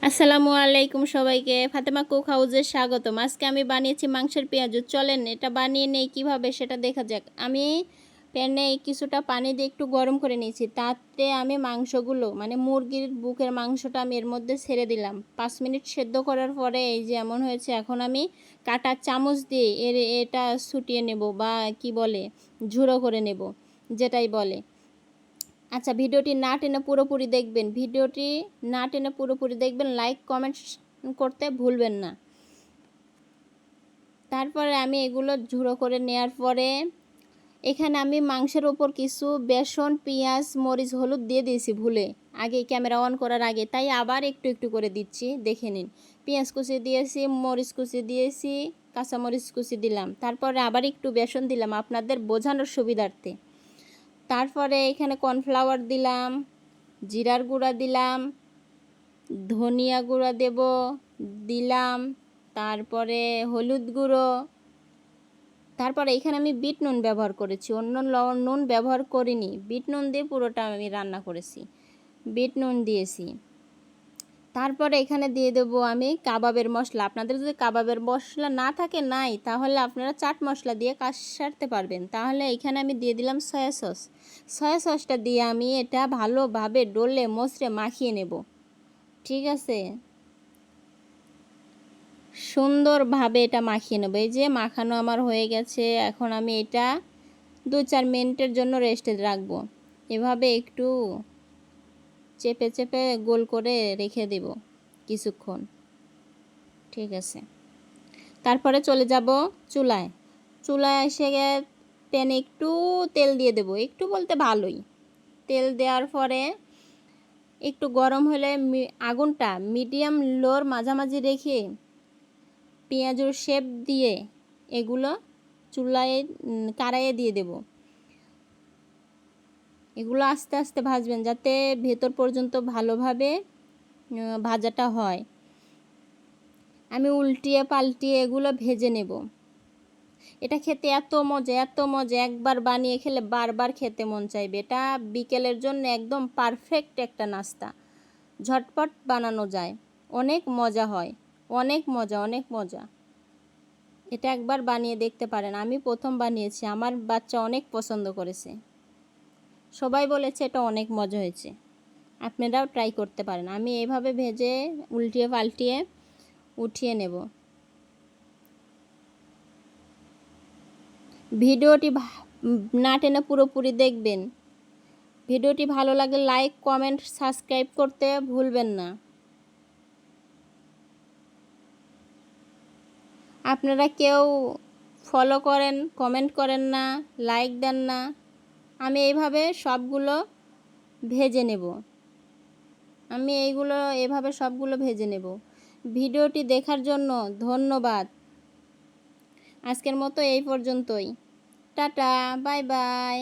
আসসালামু আলাইকুম সবাইকে, ফাতেমা কুক হাউসে স্বাগতম। আজকে আমি বানিয়েছি মাংসের পেঁয়াজু। চলেন এটা বানিয়ে নেই কীভাবে সেটা দেখা যাক। আমি প্যানে কিছুটা পানি দিয়ে একটু গরম করে নিয়েছি। তাতে আমি মাংসগুলো মানে মুরগির বুকের মাংসটা আমি এর মধ্যে ছেড়ে দিলাম। 5 মিনিট সেদ্ধ করার পরে এই যে এমন হয়েছে। এখন আমি কাঁটা চামচ দিয়ে এটা ছুটিয়ে নেব বা কি বলে ঝুড়ো করে নেব, যেটাই বলে। আচ্ছা, ভিডিওটি না টেনে পুরোপুরি দেখবেন। ভিডিওটি না টেনে পুরোপুরি দেখবেন, লাইক কমেন্ট করতে ভুলবেন না। তারপরে আমি এগুলো ঝুড়ো করে নেওয়ার পরে এখানে আমি মাংসের ওপর কিছু বেসন, পেঁয়াজ, মরিচ, হলুদ দিয়ে দিয়েছি ভুলে, আগে ক্যামেরা অন করার আগে। তাই আবার একটু একটু করে দিচ্ছি, দেখে নিন। পেঁয়াজ কুচি দিয়েছি, মরিচ কুচি দিয়েছি, কাঁচামরিচ কুচি দিলাম। তারপরে আবার একটু বেসন দিলাম আপনাদের বোঝানোর সুবিধার্থে। তারপরে এখানে কর্নফ্লাওয়ার দিলাম, জিরার গুঁড়া দিলাম, ধনিয়া গুঁড়া দিলাম, তারপরে হলুদ গুঁড়ো। তারপরে এখানে আমি বিট নুন ব্যবহার করেছি, অন্য নুন ব্যবহার করিনি। বিট নুন দিয়ে পুরোটা আমি রান্না করেছি, বিট নুন দিয়েছি। তারপরে এখানে দিয়ে দেবো আমি কাবাবের মশলা। আপনাদের যদি কাবাবের মশলা না থাকে নাই, তাহলে আপনারা চাট মশলা দিয়ে কাজ সারতে পারবেন। তাহলে এখানে আমি দিয়ে দিলাম সয়া সস। সয়া সসটা দিয়ে আমি এটা ভালোভাবে ডলে মশরে মাখিয়ে নেব। ঠিক আছে, সুন্দরভাবে এটা মাখিয়ে নেব। এই যে মাখানো আমার হয়ে গেছে। এখন আমি এটা 2-4 মিনিটের জন্য রেস্টে রাখবো। এভাবে একটু চেপে চেপে গোল করে রেখে দেব কিছুক্ষণ। ঠিক আছে, তারপরে চলে যাব চুলায়। চুলায় এসে প্যানে একটু তেল দিয়ে দেব, একটু বলতে ভালোই। তেল দেওয়ার পরে একটু গরম হলে আগুনটা মিডিয়াম লোর মাঝামাঝি রেখে পেঁয়াজের শেপ দিয়ে এগুলো চুলায় কড়াইয়ে দিয়ে দেব। এগুলো আস্তে আস্তে ভাজবেন যাতে ভেতর পর্যন্ত ভালোভাবে ভাজাটা হয়। আমি উল্টিয়ে পাল্টিয়ে এগুলো ভেজে নেব। এটা খেতে এত মজা, এত মজা, একবার বানিয়ে খেলে বারবার খেতে মন চাইবে। এটা বিকেলের জন্য একদম পারফেক্ট একটা নাস্তা, ঝটপট বানানো যায়, অনেক মজা হয়, অনেক মজা, অনেক মজা। এটা একবার বানিয়ে দেখতে পারেন। আমি প্রথম বানিয়েছি, আমার বাচ্চা অনেক পছন্দ করেছে, সবাই বলেছে এটা অনেক মজা হয়েছে। আপনারাও ট্রাই করতে পারেন। আমি এইভাবে ভেজে উল্টিয়ে পাল্টিয়ে উঠিয়ে নেব। ভিডিওটি না টেনে পুরোপুরি দেখবেন। ভিডিওটি ভালো লাগলে লাইক, কমেন্ট, সাবস্ক্রাইব করতে ভুলবেন না। আপনারা কেউ ফলো করেন, কমেন্ট করেন না, লাইক দেন না। আমি এইভাবে সবগুলো ভেজে নেব। আমি এইগুলো এভাবে সবগুলো ভেজে নেব। ভিডিওটি দেখার জন্য ধন্যবাদ। আজকের মতো এই পর্যন্তই। Tata, bye bye.